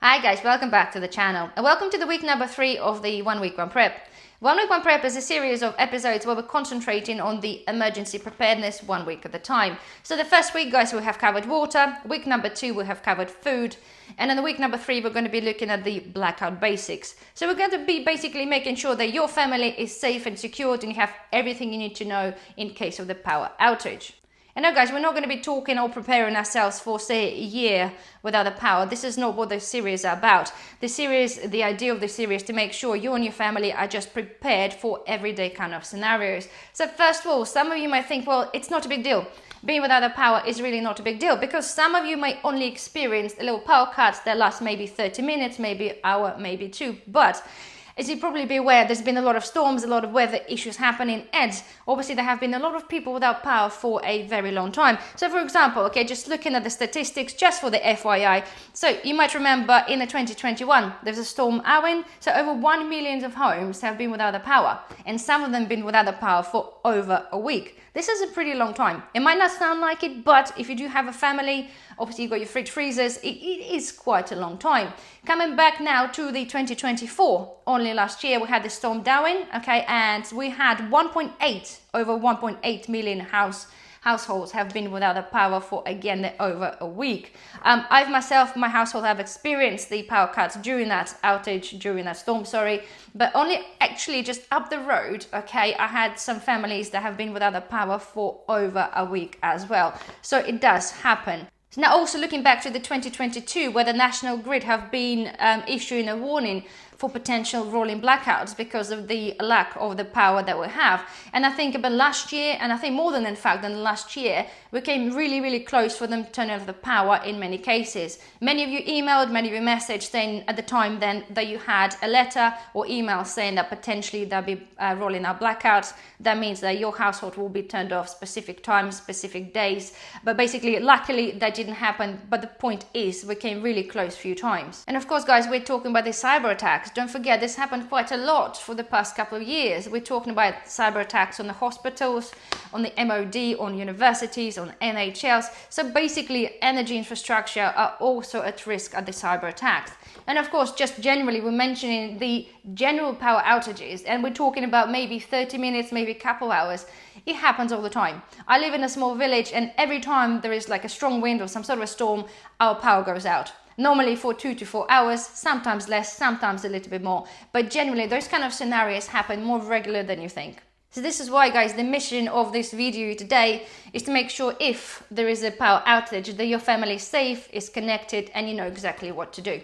Hi guys, welcome back to the channel and welcome to the week number 3 of the 1 Week 1 Prep. 1 Week 1 Prep is a series of episodes where we're concentrating on the emergency preparedness 1 week at a time. So the first week, guys, we have covered water. Week number 2, we have covered food. And in the week number 3, we're going to be looking at the blackout basics. So we're going to be basically making sure that your family is safe and secured and you have everything you need to know in case of the power outage. And now, guys, we're not going to be talking or preparing ourselves for, say, a year without a power. This is not what the series is about. The idea of the series is to make sure you and your family are just prepared for everyday kind of scenarios. So first of all, some of you might think, well, it's not a big deal. Being without a power is really not a big deal because some of you may only experience a little power cuts that last maybe 30 minutes, maybe an hour, maybe 2. But as you probably be aware, there's been a lot of storms, a lot of weather issues happening, and obviously there have been a lot of people without power for a very long time. So for example, okay, just looking at the statistics, just for the FYI, so you might remember in the 2021, there's a storm Owen, so over 1 million of homes have been without the power, and some of them been without the power for over a week. This is a pretty long time. It might not sound like it, but if you do have a family, obviously you've got your fridge freezers, it is quite a long time. Coming back now to the 2024, only last year we had the storm Darwin, okay, and we had over 1.8 million households have been without the power for, again, over a week. I've myself, my household, have experienced the power cuts during that storm, but only actually just up the road, okay, I had some families that have been without the power for over a week as well. So it does happen. So now also looking back to the 2022, where the National Grid have been issuing a warning for potential rolling blackouts because of the lack of the power that we have. And I think about last year, and I think more than in fact than last year, we came really, really close for them to turn off the power in many cases. Many of you emailed, many of you messaged saying at the time then that you had a letter or email saying that potentially there'll be rolling out blackouts. That means that your household will be turned off specific times, specific days. But basically, luckily that didn't happen. But the point is, we came really close a few times. And of course, guys, we're talking about the cyber attacks. Don't forget, this happened quite a lot for the past couple of years. We're talking about cyber attacks on the hospitals, on the MOD, on universities, on NHLs. So basically, energy infrastructure are also at risk at the cyber attacks. And of course, just generally, we're mentioning the general power outages, and we're talking about maybe 30 minutes, maybe a couple hours. It happens all the time. I live in a small village, and every time there is like a strong wind or some sort of a storm, our power goes out. Normally for 2 to 4 hours, sometimes less, sometimes a little bit more. But generally, those kind of scenarios happen more regular than you think. So this is why, guys, the mission of this video today is to make sure if there is a power outage that your family is safe, is connected, and you know exactly what to do.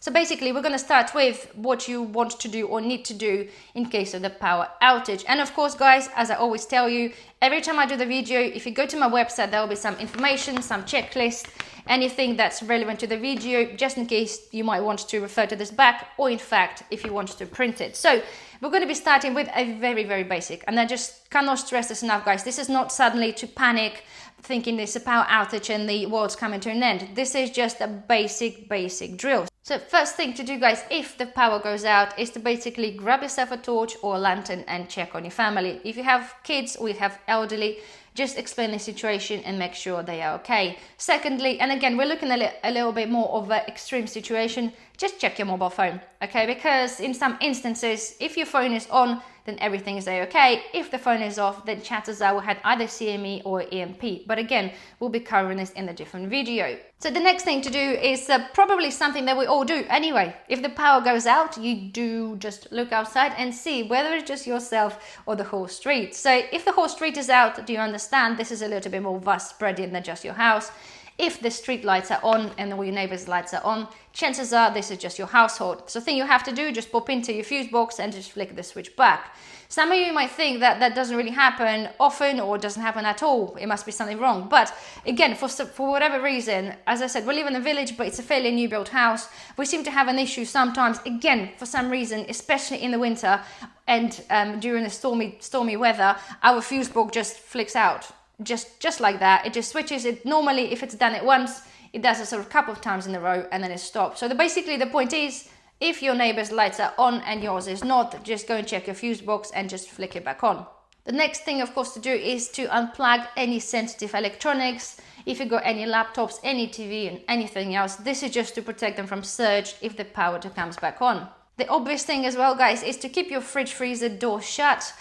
So basically, we're going to start with what you want to do or need to do in case of the power outage. And of course, guys, as I always tell you, every time I do the video, if you go to my website, there will be some information, some checklist, anything that's relevant to the video, just in case you might want to refer to this back, or in fact, if you want to print it. So we're going to be starting with a very, very basic, and I just cannot stress this enough, guys. This is not suddenly to panic, thinking there's a power outage and the world's coming to an end. This is just a basic drill. So first thing to do, guys, if the power goes out, is to basically grab yourself a torch or a lantern and check on your family. If you have kids or you have elderly, just explain the situation and make sure they are okay. Secondly, and again, we're looking at a little bit more of an extreme situation, just check your mobile phone, okay? Because in some instances, if your phone is on, then everything is okay. If the phone is off, then chances are we had either CME or EMP. But again, we'll be covering this in a different video. So the next thing to do is probably something that we all do anyway. If the power goes out, you do just look outside and see whether it's just yourself or the whole street. So if the whole street is out, do you understand this is a little bit more vast spreading than just your house? If the street lights are on and all your neighbors' lights are on, chances are this is just your household. So the thing you have to do, just pop into your fuse box and just flick the switch back. Some of you might think that that doesn't really happen often or doesn't happen at all. It must be something wrong. But again, for whatever reason, as I said, we live in a village, but it's a fairly new built house. We seem to have an issue sometimes, again, for some reason, especially in the winter and during the stormy weather, our fuse box just flicks out. Just like that. It just switches it. Normally, if it's done it once, it does it sort of a couple of times in a row and then it stops. So basically the point is, if your neighbor's lights are on and yours is not, just go and check your fuse box and just flick it back on. The next thing, of course, to do is to unplug any sensitive electronics. if you got any laptops, any TV and anything else, this is just to protect them from surge if the power comes back on. The obvious thing as well, guys, is to keep your fridge freezer door shut,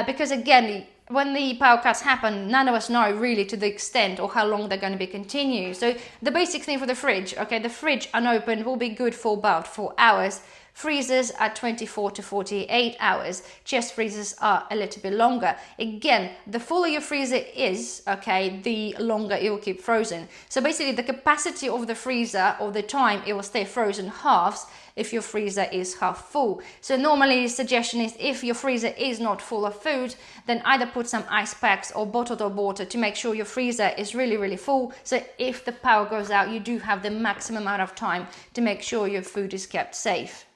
because again, when the power cuts happen, none of us know really to the extent or how long they're going to be continued. So the basic thing for the fridge, okay, the fridge unopened will be good for about 4 hours. Freezers are 24 to 48 hours. Chest freezers are a little bit longer. Again, the fuller your freezer is, okay, the longer it will keep frozen. So basically the capacity of the freezer or the time it will stay frozen halves if your freezer is half full. So normally the suggestion is if your freezer is not full of food, then either put some ice packs or bottled water to make sure your freezer is really full. So if the power goes out, you do have the maximum amount of time to make sure your food is kept safe.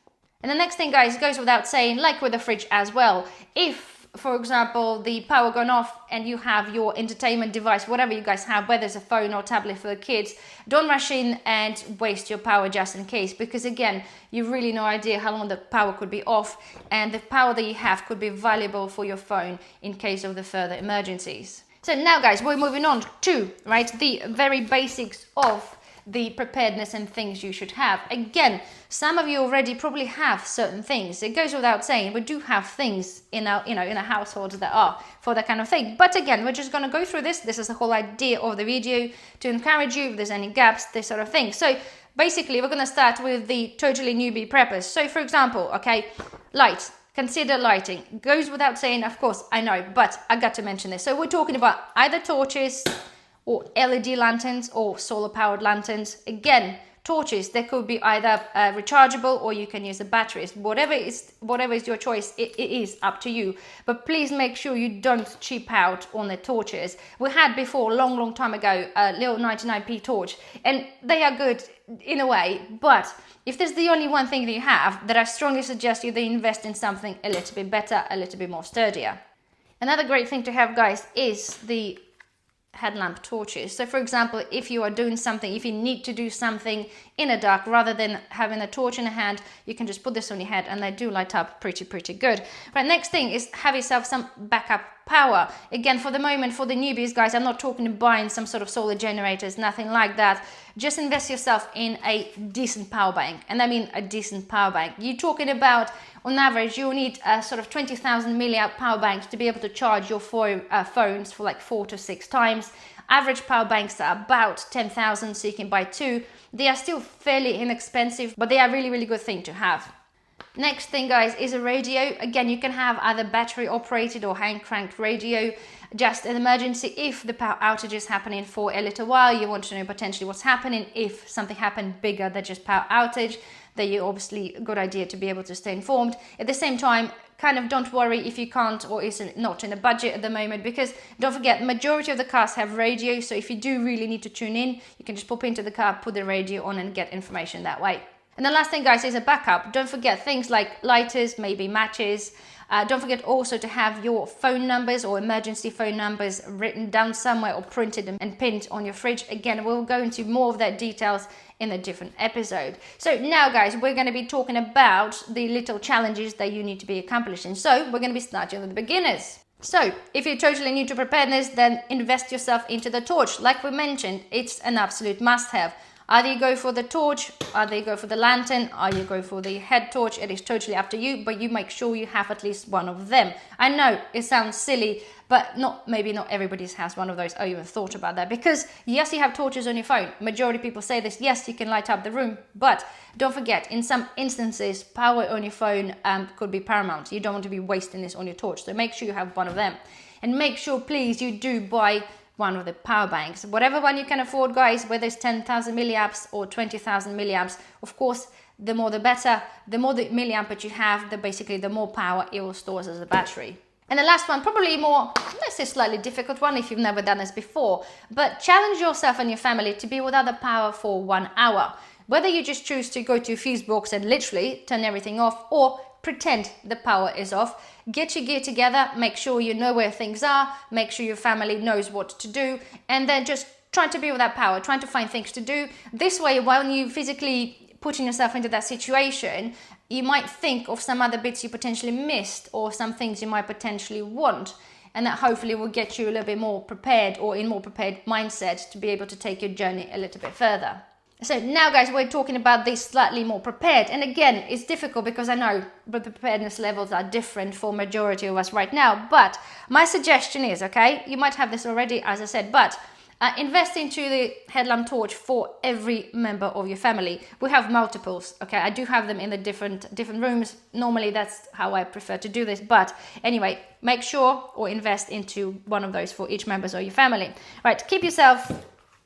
And the next thing, guys, goes without saying, like with the fridge as well. If, for example, the power gone off and you have your entertainment device, whatever you guys have, whether it's a phone or tablet for the kids, don't rush in and waste your power just in case, because again, you really no idea how long the power could be off, and the power that you have could be valuable for your phone in case of the further emergencies. So now, guys, we're moving on to, right, the very basics of the preparedness and things you should have. Again, some of you already probably have certain things. It goes without saying, we do have things in our, in our households that are for that kind of thing. But again, we're just going to go through this. This is the whole idea of the video, to encourage you if there's any gaps, this sort of thing. So basically, we're going to start with the totally newbie preppers. So for example, okay, light. Consider lighting. Goes without saying, of course, I know, but I got to mention this. So we're talking about either torches or LED lanterns or solar powered lanterns. Again, torches, they could be either rechargeable or you can use the batteries. Whatever is your choice, it is up to you. But please make sure you don't cheap out on the torches. We had before, long time ago, a little 99p torch, and they are good in a way, but if there's the only one thing that you have, then I strongly suggest you they invest in something a little bit better, a little bit more sturdier. Another great thing to have, guys, is the headlamp torches. So for example, if you are doing something, if you need to do something in the dark, rather than having a torch in a hand, you can just put this on your head and they do light up pretty good. Right, next thing is have yourself some backup power. Again, for the moment, for the newbies, guys, I'm not talking about buying some sort of solar generators, nothing like that. Just invest yourself in a decent power bank, and I mean a decent power bank. You're talking about, on average, you'll need a sort of 20,000 milliamp power banks to be able to charge your phones for like 4 to 6 times. Average power banks are about 10,000, so you can buy 2. They are still fairly inexpensive, but they are really good thing to have. Next thing, guys, is a radio. Again, you can have either battery operated or hand cranked radio. Just an emergency, if the power outage is happening for a little while, you want to know potentially what's happening. If something happened bigger than just power outage, then you obviously a good idea to be able to stay informed. At the same time, kind of don't worry if you can't or is not in the budget at the moment, because don't forget, majority of the cars have radio. So if you do really need to tune in, you can just pop into the car, put the radio on and get information that way. And the last thing, guys, is a backup. Don't forget things like lighters, maybe matches. Don't forget also to have your phone numbers or emergency phone numbers written down somewhere or printed and pinned on your fridge. Again, we'll go into more of that details in a different episode. So now, guys, we're going to be talking about the little challenges that you need to be accomplishing. So we're going to be starting with the beginners. So if you're totally new to preparedness, then invest yourself into the torch. Like we mentioned, it's an absolute must-have. Either you go for the torch, either you go for the lantern, or you go for the head torch. It is totally up to you, but you make sure you have at least one of them. I know it sounds silly, but maybe not everybody has one of those. I even thought about that, because yes, you have torches on your phone. Majority of people say this. Yes, you can light up the room, but don't forget, in some instances, power on your phone could be paramount. You don't want to be wasting this on your torch, so make sure you have one of them. And make sure, please, you do buy one of the power banks, whatever one you can afford, guys, whether it's 10,000 milliamps or 20,000 milliamps. Of course, the more the better. The more the milliamperage you have, the more power it will store as a battery. And the last one, probably more, let's say slightly difficult one if you've never done this before, but challenge yourself and your family to be without the power for 1 hour. Whether you just choose to go to a fuse box and literally turn everything off, or pretend the power is off, get your gear together, make sure you know where things are, make sure your family knows what to do, and then just try to be without power, trying to find things to do. This way, while you physically putting yourself into that situation, you might think of some other bits you potentially missed or some things you might potentially want. and that hopefully will get you a little bit more prepared or in more prepared mindset to be able to take your journey a little bit further. So now guys, we're talking about this slightly more prepared, and again, it's difficult because I know the preparedness levels are different for majority of us right now, but my suggestion is, okay, you might have this already as I said, but invest into the headlamp torch for every member of your family. We have multiples, okay, I do have them in the different rooms. Normally that's how I prefer to do this, but anyway, make sure or invest into one of those for each member of your family. Right, keep yourself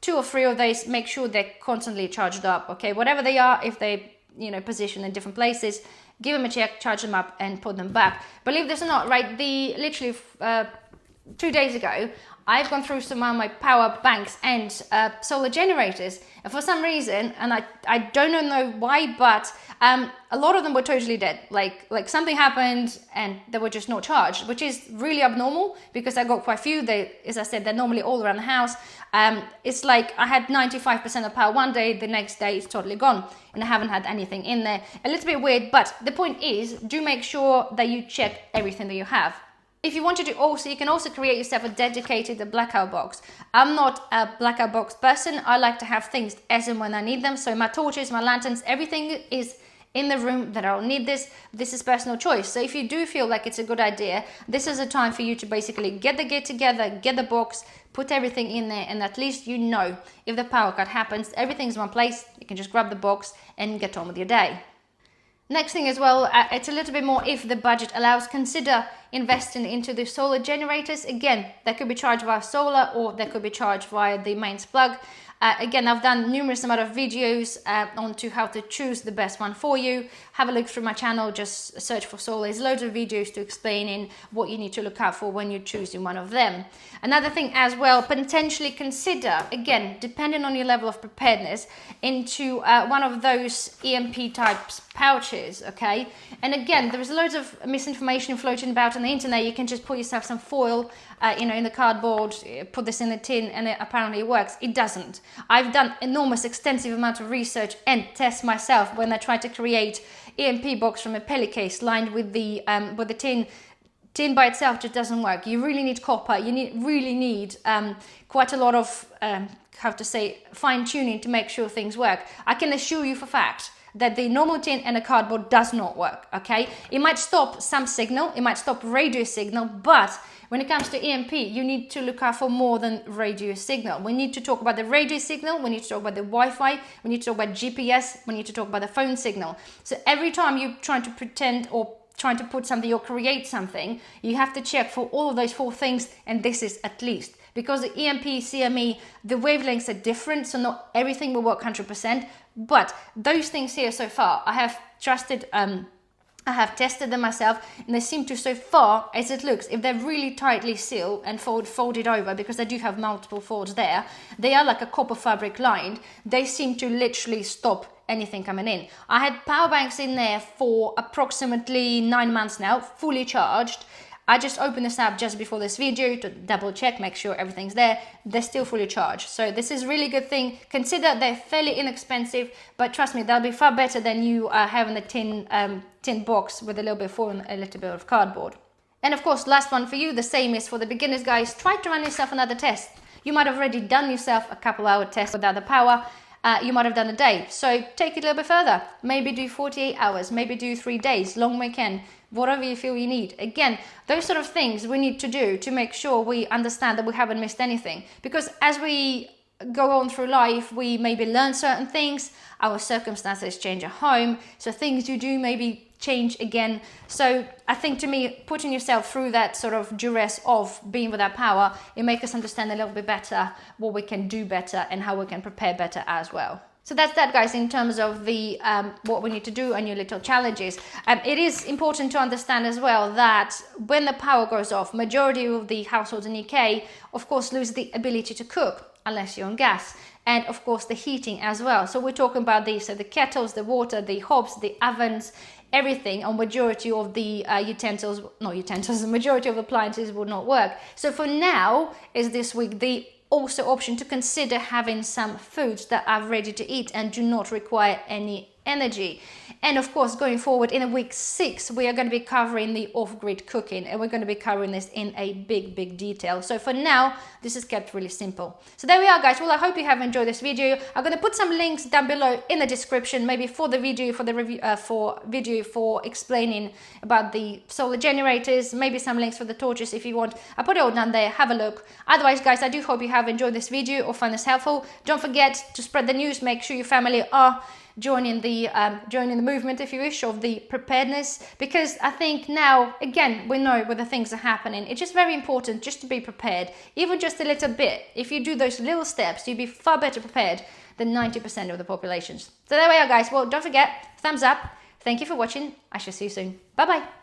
2 or 3 of these, make sure they're constantly charged up, okay? Whatever they are, if they, position in different places, give them a check, charge them up, and put them back. Believe this or not, right, literally 2 days ago, I've gone through some of my power banks and solar generators, and for some reason, and I don't know why, but a lot of them were totally dead. Like something happened and they were just not charged, which is really abnormal because I got quite a few. As I said, they're normally all around the house. It's like I had 95% of power one day, the next day it's totally gone, and I haven't had anything in there. A little bit weird, but the point is, do make sure that you check everything that you have. If you want to do also, you can also create yourself a dedicated blackout box. I'm not a blackout box person. I like to have things as and when I need them. So my torches, my lanterns, everything is in the room that I'll need this. This is personal choice. So if you do feel like it's a good idea, this is a time for you to basically get the gear together, get the box, put everything in there, and at least if the power cut happens, everything's in one place. You can just grab the box and get on with your day. Next thing as well, it's a little bit more if the budget allows, consider investing into the solar generators. Again, that could be charged via solar or that could be charged via the mains plug. Again, I've done numerous amount of videos onto how to choose the best one for you. Have a look through my channel, just search for solar. There's loads of videos to explain in what you need to look out for when you're choosing one of them. Another thing as well, potentially consider, again, depending on your level of preparedness, into one of those EMP types pouches, okay? And again, there's loads of misinformation floating about on the internet. You can just put yourself some foil, in the cardboard, put this in the tin, and it apparently works. It doesn't. I've done enormous, extensive amount of research and tests myself when I tried to create EMP box from a pelly case lined with the tin. Tin by itself just doesn't work. You really need copper. You really need quite a lot of fine tuning to make sure things work. I can assure you for fact that the normal tin and a cardboard does not work, okay? It might stop some signal, it might stop radio signal, but when it comes to EMP, you need to look out for more than radio signal. We need to talk about the radio signal, we need to talk about the Wi-Fi, we need to talk about GPS, we need to talk about the phone signal. So every time you're trying to pretend or trying to put something or create something, you have to check for all of those 4 things, and this is at least. Because the EMP, CME, the wavelengths are different, so not everything will work 100%, but those things here so far, I have tested them myself, and they seem to, so far as it looks, if they're really tightly sealed and folded over, because they do have multiple folds there, they are like a copper fabric lined, they seem to literally stop anything coming in. I had power banks in there for approximately 9 months now, fully charged. I just opened this up just before this video to double check, make sure everything's there. They're still fully charged. So this is a really good thing. Consider they're fairly inexpensive, but trust me, they'll be far better than you having a tin box with a little bit of foil and a little bit of cardboard. And of course, last one for you, the same is for the beginners, guys. Try to run yourself another test. You might have already done yourself a couple-hour test without the power. You might have done a day. So take it a little bit further. Maybe do 48 hours, maybe do 3 days, long weekend, whatever you feel you need. Again, those sort of things we need to do to make sure we understand that we haven't missed anything. Because as we go on through life, we maybe learn certain things, our circumstances change at home, so things you do maybe change again. So I think, to me, putting yourself through that sort of duress of being without power, it makes us understand a little bit better what we can do better and how we can prepare better as well. So that's that, guys, in terms of the what we need to do and your little challenges. It is important to understand as well that when the power goes off, majority of the households in the UK, of course, lose the ability to cook unless you're on gas. And of course, the heating as well. So we're talking about these, so the kettles, the water, the hobs, the ovens, everything, and majority of the the majority of appliances will not work. So for now, is this week the also option to consider having some foods that are ready to eat and do not require any energy. And of course, going forward in week 6, we are going to be covering the off-grid cooking, and we're going to be covering this in a big detail. So for now, this is kept really simple. So there we are, guys. Well, I hope you have enjoyed this video. I'm going to put some links down below in the description, maybe for the video, for the review, for explaining about the solar generators, maybe some links for the torches if you want. I'll put it all down there. Have a look. Otherwise, guys, I do hope you have enjoyed this video or find this helpful. Don't forget to spread the news. Make sure your family are joining the movement, if you wish, of the preparedness, because I think now, again, we know where the things are happening. It's just very important just to be prepared, even just a little bit. If you do those little steps, you'll be far better prepared than 90% of the populations. So there we are, guys. Well, don't forget, thumbs up. Thank you for watching. I shall see you soon. Bye bye.